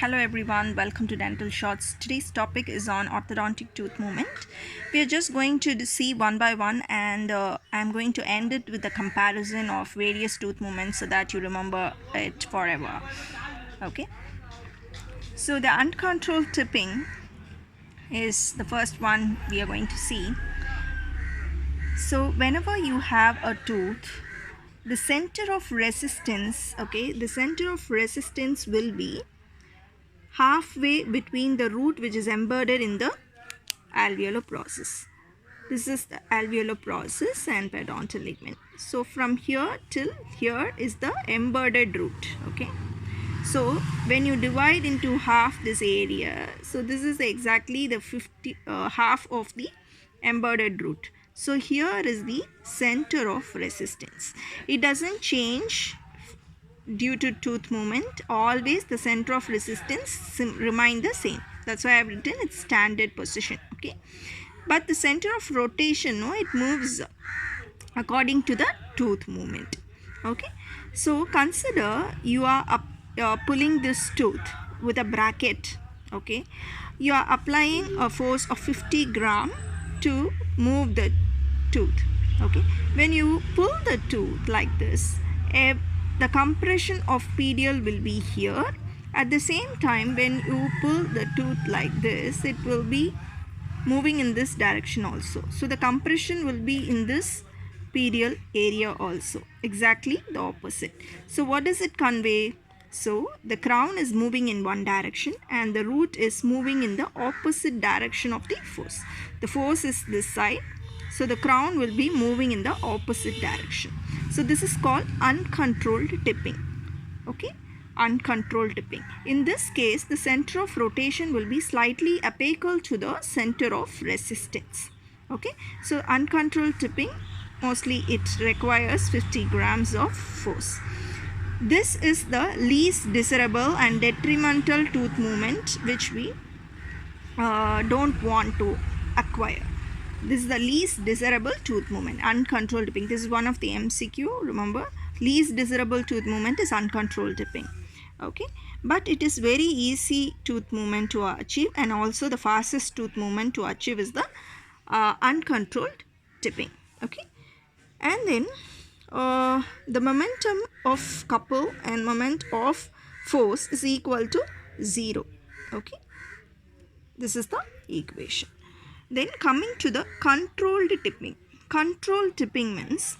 Hello everyone, welcome to Dental Shots. Today's topic is on orthodontic tooth movement. We are just going to see one by one, and I'm going to end it with a comparison of various tooth movements so that you remember it forever. Okay, so the uncontrolled tipping is the first one we are going to see. So whenever you have a tooth, the center of resistance, the center of resistance will be halfway between the root which is embedded in the alveolar process. This is the alveolar process and periodontal ligament. So from here till here is the embedded root. So when you divide into half this area, so this is exactly the half of the embedded root. So here is the center of resistance. It doesn't change due to tooth movement. Always the center of resistance remain the same. That's why I've written its standard position. But the center of rotation, it moves according to the tooth movement. So consider you are pulling this tooth with a bracket. You are applying a force of 50 gram to move the tooth. When you pull the tooth like this, the compression of PDL will be here. At the same time, when you pull the tooth like this, it will be moving in this direction also. So the compression will be in this PDL area also. Exactly the opposite. So what does it convey? So the crown is moving in one direction and the root is moving in the opposite direction of the force. The force is this side. So the crown will be moving in the opposite direction. So this is called uncontrolled tipping. Uncontrolled tipping. In this case, the center of rotation will be slightly apical to the center of resistance. So uncontrolled tipping, mostly it requires 50 grams of force. This is the least desirable and detrimental tooth movement which we don't want to acquire. This is the least desirable tooth movement, uncontrolled tipping. This is one of the MCQ. Remember, least desirable tooth movement is uncontrolled tipping. But it is very easy tooth movement to achieve, and also the fastest tooth movement to achieve is the uncontrolled tipping. And then the momentum of couple and moment of force is equal to 0. This is the equation. Then coming to the controlled tipping. Controlled tipping means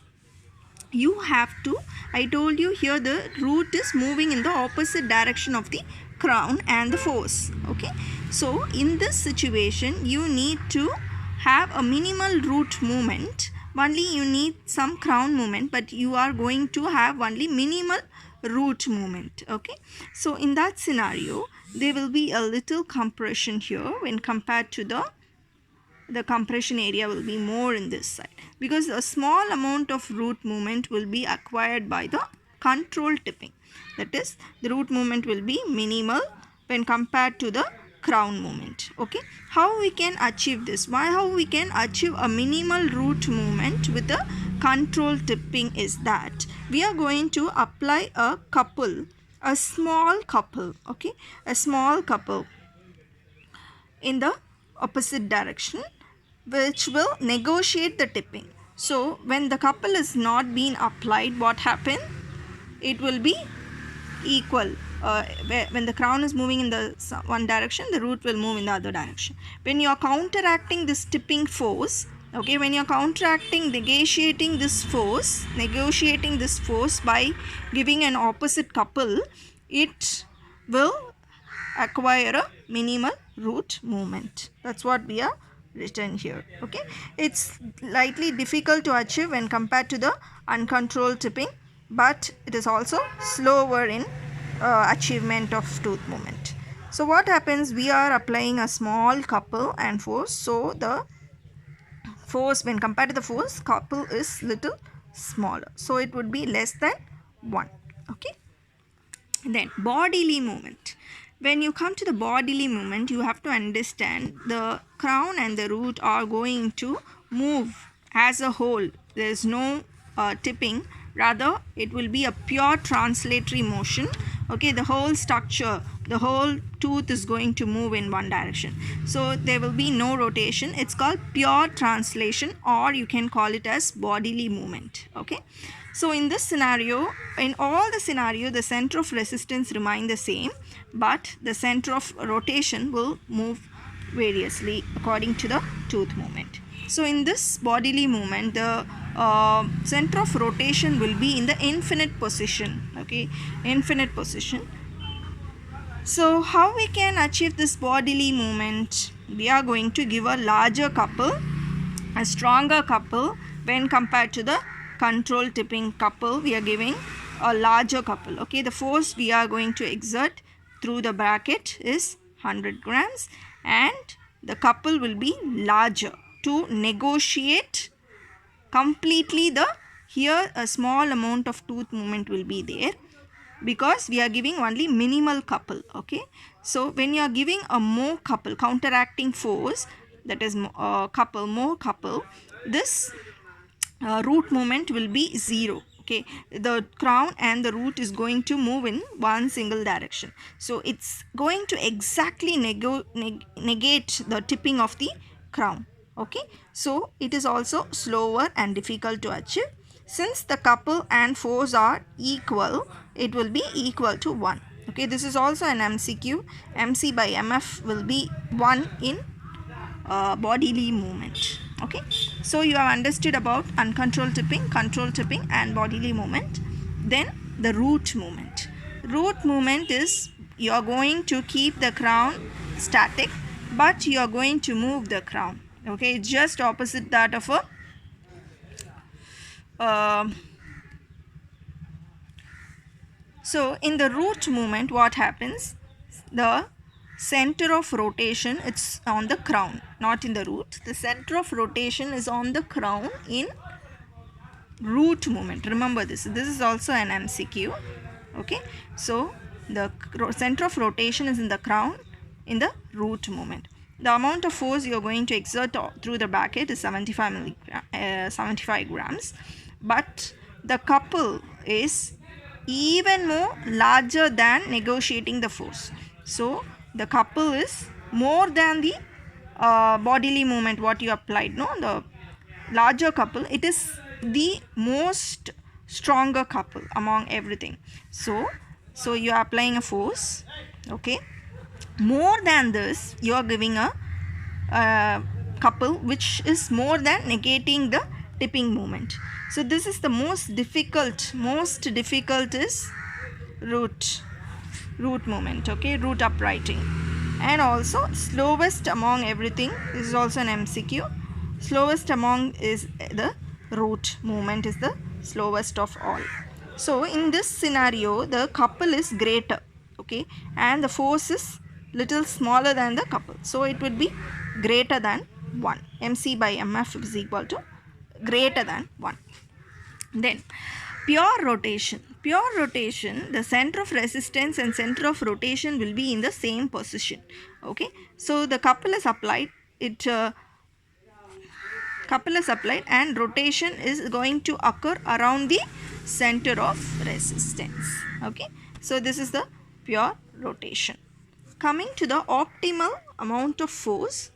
you have to, I told you here the root is moving in the opposite direction of the crown and the force. So in this situation you need to have a minimal root movement. Only you need some crown movement, but you are going to have only minimal root movement. So in that scenario there will be a little compression here when compared to the compression area will be more in this side, because a small amount of root movement will be acquired by the controlled tipping. That is, the root movement will be minimal when compared to the crown movement. How we can achieve this? How we can achieve a minimal root movement with the controlled tipping is that we are going to apply a couple, a small couple, a small couple in the opposite direction, which will negotiate the tipping. So when the couple is not being applied, what happen? It will be equal. When the crown is moving in the one direction, the root will move in the other direction. When you are counteracting this tipping force, when you are counteracting, negotiating this force by giving an opposite couple, it will acquire a minimal root movement. That's what we are written here. It's slightly difficult to achieve when compared to the uncontrolled tipping, but it is also slower in achievement of tooth movement. So what happens? We are applying a small couple and force, so the force when compared to the force, couple is little smaller, so it would be less than 1. Then bodily movement. When you come to the bodily movement, you have to understand the crown and the root are going to move as a whole. There is no tipping, rather it will be a pure translatory motion. Okay, the whole structure, the whole tooth is going to move in one direction. So there will be no rotation. It's called pure translation, or you can call it as bodily movement. Okay, so in this scenario, in all the scenario, the center of resistance remain the same, but the center of rotation will move variously according to the tooth movement. So in this bodily movement, the center of rotation will be in the infinite position. Okay, infinite position. So how we can achieve this bodily movement? We are going to give a larger couple, a stronger couple when compared to the control tipping couple. We are giving a larger couple. Okay, the force we are going to exert through the bracket is 100 grams, and the couple will be larger to negotiate completely the, here a small amount of tooth movement will be there because we are giving only minimal couple. Okay, so when you are giving a more couple, counteracting force, that is couple, more couple, this root movement will be 0. Okay, the crown and the root is going to move in one single direction, so it's going to exactly negate the tipping of the crown. Okay, so it is also slower and difficult to achieve. Since the couple and force are equal, it will be equal to 1. Okay, this is also an MCQ. MC by MF will be 1 in bodily movement. Okay, so you have understood about uncontrolled tipping, control tipping, and bodily movement. Then the root movement. Root movement is you are going to keep the crown static, but you are going to move the crown. Okay, just opposite that of a so in the root movement, what happens? The center of rotation, it's on the crown, not in the root. The center of rotation is on the crown in root movement. Remember this. This is also an MCQ. Okay, so the center of rotation is in the crown in the root movement. The amount of force you are going to exert through the bracket is 75 grams, but the couple is even more larger than negotiating the force. So the couple is more than the bodily movement what you applied. No, the larger couple, it is the most stronger couple among everything. So you are applying a force. Okay, more than this, you are giving a couple which is more than negating the tipping moment. So this is the most difficult is root movement. Okay, root uprighting, and also slowest among everything. This is also an MCQ. Slowest among is the root movement, is the slowest of all. So in this scenario, the couple is greater. Okay, and the force is little smaller than the couple, so it would be greater than 1. MC by MF is equal to greater than 1. Then pure rotation. Pure rotation, the center of resistance and center of rotation will be in the same position. Okay, so the couple is applied, couple is applied, and rotation is going to occur around the center of resistance. Okay, so this is the pure rotation. Coming to the optimal amount of force.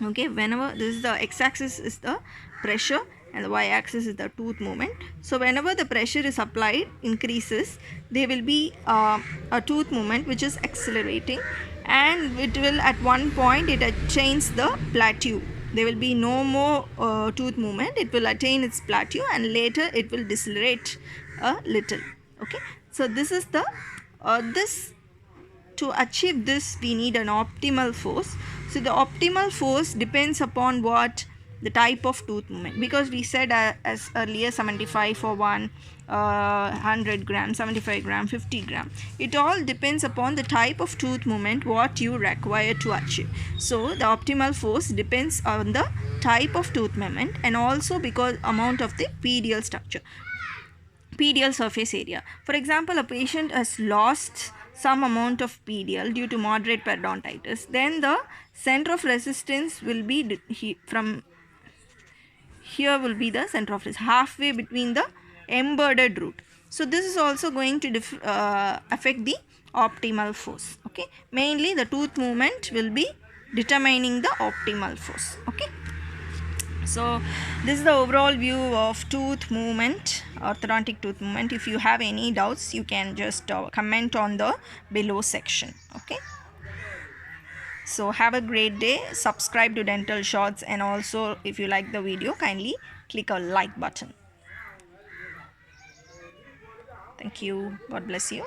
Okay, whenever this is the x-axis is the pressure and the y-axis is the tooth movement. So whenever the pressure is applied increases, there will be a tooth movement which is accelerating, and it will at one point it attains the plateau. There will be no more tooth movement. It will attain its plateau, and later it will decelerate a little. Okay, so this is the to achieve this we need an optimal force. So the optimal force depends upon what? The type of tooth movement, because we said as earlier 75 for 100 grams, 75 gram, 50 gram. It all depends upon the type of tooth movement what you require to achieve. So the optimal force depends on the type of tooth movement, and also because amount of the pedial structure, pedial surface area. For example, a patient has lost some amount of pedial due to moderate periodontitis, then the center of resistance will be from here will be the center of resistance halfway between the embedded root. So this is also going to affect the optimal force. Okay, mainly the tooth movement will be determining the optimal force. Okay, so this is the overall view of tooth movement, orthodontic tooth movement. If you have any doubts, you can just comment on the below section. Okay, so have a great day. Subscribe to Dental Shorts, and also if you like the video, kindly click a like button. Thank you. God bless you.